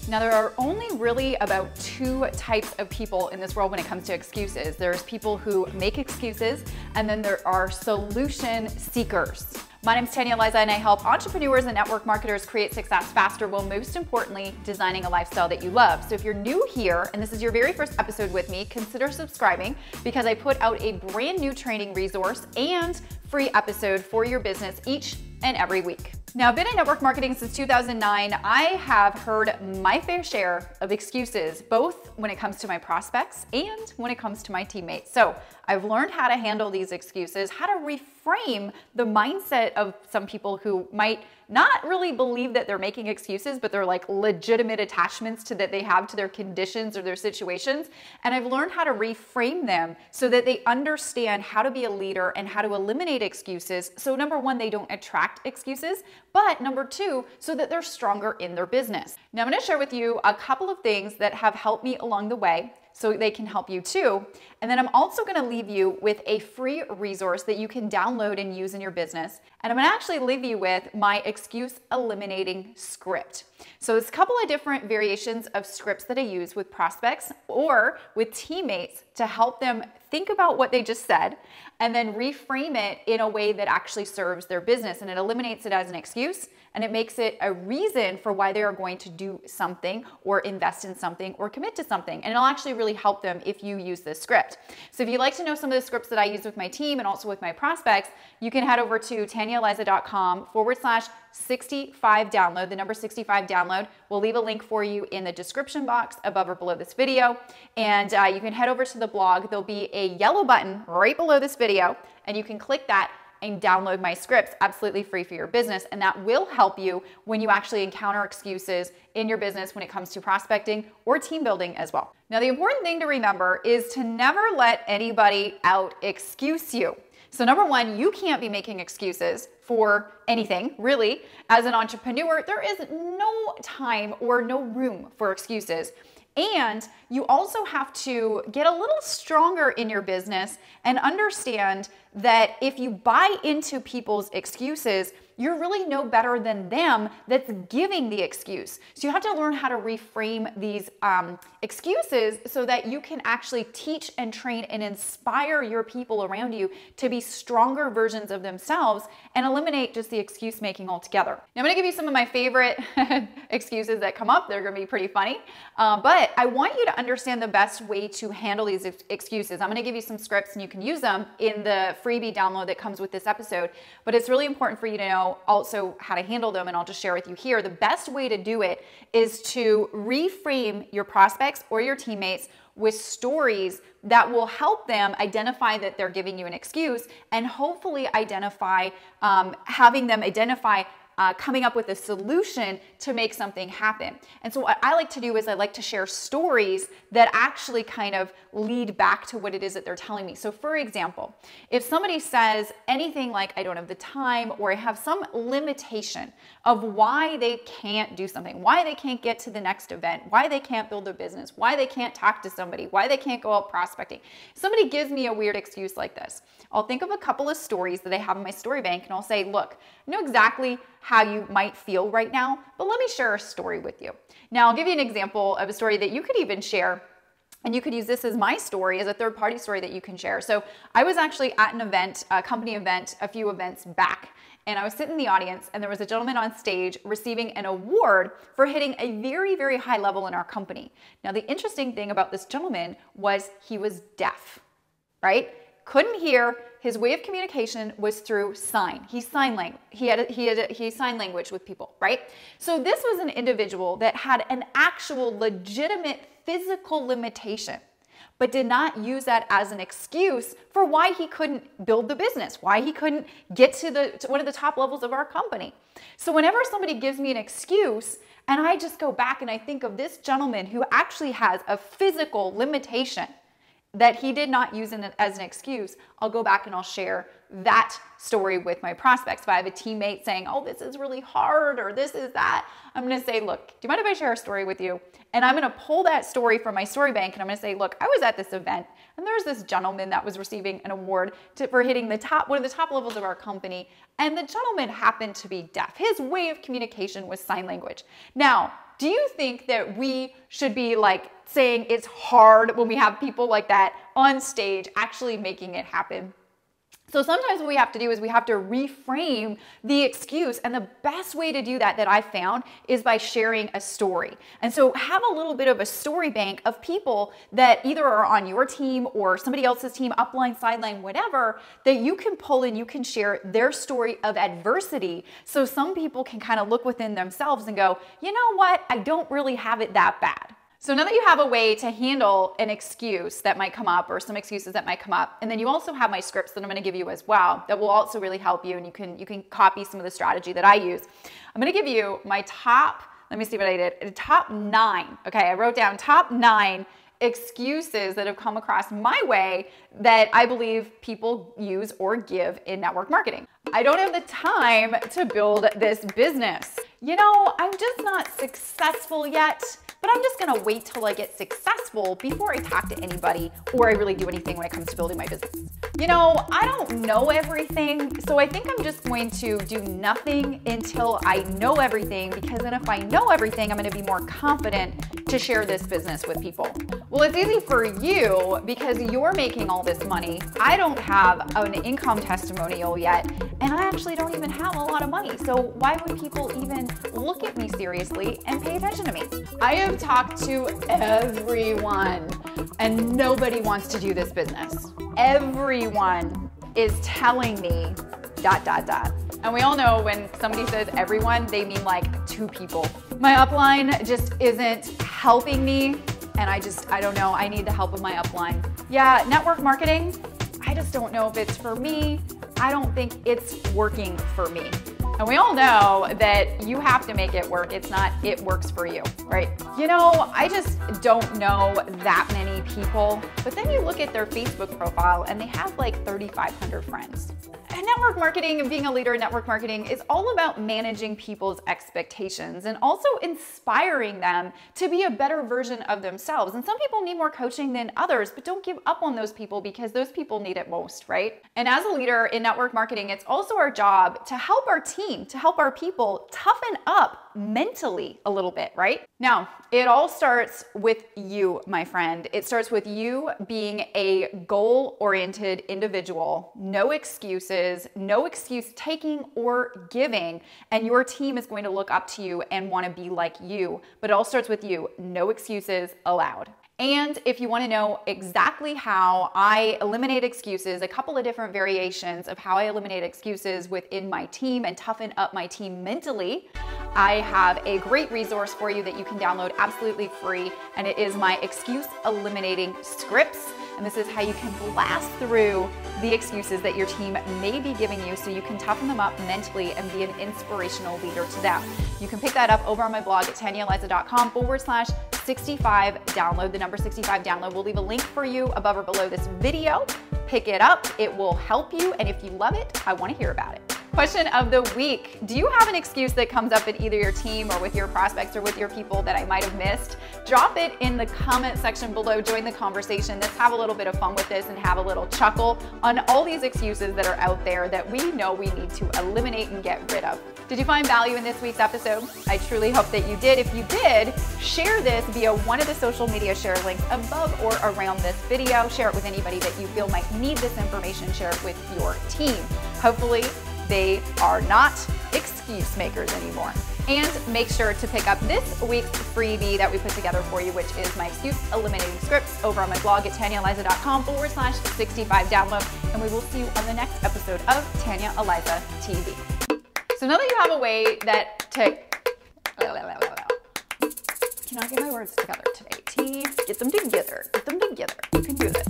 Now, there are only really about two types of people in this world when it comes to excuses. There's people who make excuses, and then there are solution seekers. My name is Tanya Aliza, and I help entrepreneurs and network marketers create success faster while most importantly, designing a lifestyle that you love. So if you're new here and this is your very first episode with me, consider subscribing because I put out a brand new training resource and free episode for your business each and every week. Now, I've been in network marketing since 2009. I have heard my fair share of excuses, both when it comes to my prospects and when it comes to my teammates. So I've learned how to handle these excuses, how to reframe the mindset of some people who might not really believe that they're making excuses, but they're like legitimate attachments that they have to their conditions or their situations. And I've learned how to reframe them so that they understand how to be a leader and how to eliminate excuses. So number one, they don't attract excuses, but number two, so that they're stronger in their business. Now I'm going to share with you a couple of things that have helped me along the way so they can help you too. And then I'm also going to leave you with a free resource that you can download and use in your business. And I'm going to actually leave you with my excuse eliminating script. So there's a couple of different variations of scripts that I use with prospects or with teammates to help them think about what they just said and then reframe it in a way that actually serves their business. And it eliminates it as an excuse and it makes it a reason for why they are going to do something or invest in something or commit to something. And it'll actually really help them if you use this script. So if you'd like to know some of the scripts that I use with my team and also with my prospects, you can head over to tanyaaliza.com/65 download, the number 65 download. We'll leave a link for you in the description box above or below this video. And you can head over to the blog. There'll be a yellow button right below this video, and you can click that and download my scripts absolutely free for your business. And that will help you when you actually encounter excuses in your business when it comes to prospecting or team building as well. Now, the important thing to remember is to never let anybody out excuse you. So number one, you can't be making excuses for anything, really. As an entrepreneur, there is no time or no room for excuses. And you also have to get a little stronger in your business and understand that if you buy into people's excuses, you're really no better than them that's giving the excuse. So you have to learn how to reframe these excuses so that you can actually teach and train and inspire your people around you to be stronger versions of themselves and eliminate just the excuse making altogether. Now I'm gonna give you some of my favorite excuses that come up. They're gonna be pretty funny, but I want you to understand the best way to handle these excuses. I'm gonna give you some scripts and you can use them in the freebie download that comes with this episode, but it's really important for you to know also how to handle them, and I'll just share with you here. The best way to do it is to reframe your prospects or your teammates with stories that will help them identify that they're giving you an excuse and hopefully identify, having them identify coming up with a solution to make something happen. And so what I like to do is I like to share stories that actually kind of lead back to what it is that they're telling me. So for example, if somebody says anything like, I don't have the time, or I have some limitation of why they can't do something, why they can't get to the next event, why they can't build a business, why they can't talk to somebody, why they can't go out prospecting. Somebody gives me a weird excuse like this. I'll think of a couple of stories that I have in my story bank and I'll say, look, I know exactly how you might feel right now, but let me share a story with you. Now, I'll give you an example of a story that you could even share, and you could use this as my story, as a third-party story that you can share. So I was actually at an event, a company event, a few events back, and I was sitting in the audience, and there was a gentleman on stage receiving an award for hitting a very, very high level in our company. Now, the interesting thing about this gentleman was he was deaf, right? Couldn't hear. His way of communication was through sign. He sign language. He sign language with people, right? So this was an individual that had an actual legitimate physical limitation, but did not use that as an excuse for why he couldn't build the business, why he couldn't get to one of the top levels of our company. So whenever somebody gives me an excuse, and I just go back and I think of this gentleman who actually has a physical limitation that he did not use as an excuse, I'll go back and I'll share that story with my prospects. If I have a teammate saying, oh, this is really hard, or this is that, I'm gonna say, look, do you mind if I share a story with you? And I'm gonna pull that story from my story bank and I'm gonna say, look, I was at this event and there's this gentleman that was receiving an award for hitting one of the top levels of our company, and the gentleman happened to be deaf. His way of communication was sign language. Now, Do you think that we should be like saying it's hard when we have people like that on stage actually making it happen? So sometimes what we have to do is we have to reframe the excuse. And the best way to do that I found is by sharing a story. And so have a little bit of a story bank of people that either are on your team or somebody else's team, upline, sideline, whatever, that you can pull and you can share their story of adversity. So some people can kind of look within themselves and go, you know what? I don't really have it that bad. So now that you have a way to handle an excuse that might come up or some excuses that might come up, and then you also have my scripts that I'm going to give you as well that will also really help you, and you can copy some of the strategy that I use. I'm going to give you my top, let me see what I did, top 9. Okay, I wrote down top 9 excuses that have come across my way that I believe people use or give in network marketing. I don't have the time to build this business. You know, I'm just not successful yet, but I'm just gonna wait till I get successful before I talk to anybody or I really do anything when it comes to building my business. You know, I don't know everything, so I think I'm just going to do nothing until I know everything, because then if I know everything, I'm gonna be more confident to share this business with people. Well, it's easy for you because you're making all this money. I don't have an income testimonial yet, and I actually don't even have a lot of money. So why would people even look at me seriously and pay attention to me? I have talked to everyone and nobody wants to do this business. Everyone is telling me ... And we all know when somebody says everyone, they mean like 2 people. My upline just isn't helping me, and I don't know, I need the help of my upline. Yeah, network marketing, I just don't know if it's for me. I don't think it's working for me. And we all know that you have to make it work. It's not, it works for you, right? You know, I just don't know that many people, but then you look at their Facebook profile and they have like 3,500 friends. And network marketing and being a leader in network marketing is all about managing people's expectations and also inspiring them to be a better version of themselves. And some people need more coaching than others, but don't give up on those people because those people need it most, right? And as a leader in network marketing, it's also our job to help our team, to help our people toughen up mentally a little bit, right? Now, it all starts with you, my friend. It starts with you being a goal-oriented individual, no excuses, no excuse taking or giving, and your team is going to look up to you and want to be like you. But it all starts with you, no excuses allowed. And if you want to know exactly how I eliminate excuses, a couple of different variations of how I eliminate excuses within my team and toughen up my team mentally, I have a great resource for you that you can download absolutely free, and it is my excuse eliminating scripts. And this is how you can blast through the excuses that your team may be giving you so you can toughen them up mentally and be an inspirational leader to them. You can pick that up over on my blog at TanyaAliza.com/65 download, the number 65 download. We'll leave a link for you above or below this video. Pick it up, it will help you, and if you love it, I want to hear about it. Question of the week. Do you have an excuse that comes up in either your team or with your prospects or with your people that I might have missed? Drop it in the comment section below. Join the conversation. Let's have a little bit of fun with this and have a little chuckle on all these excuses that are out there that we know we need to eliminate and get rid of. Did you find value in this week's episode? I truly hope that you did. If you did, share this via one of the social media share links above or around this video. Share it with anybody that you feel might need this information. Share it with your team. Hopefully, they are not excuse makers anymore. And make sure to pick up this week's freebie that we put together for you, which is my excuse eliminating scripts over on my blog at TanyaAliza.com/65 download. And we will see you on the next episode of Tanya Aliza TV. So now that you have a way that to, cannot get my words together today. Get them together. You can do this.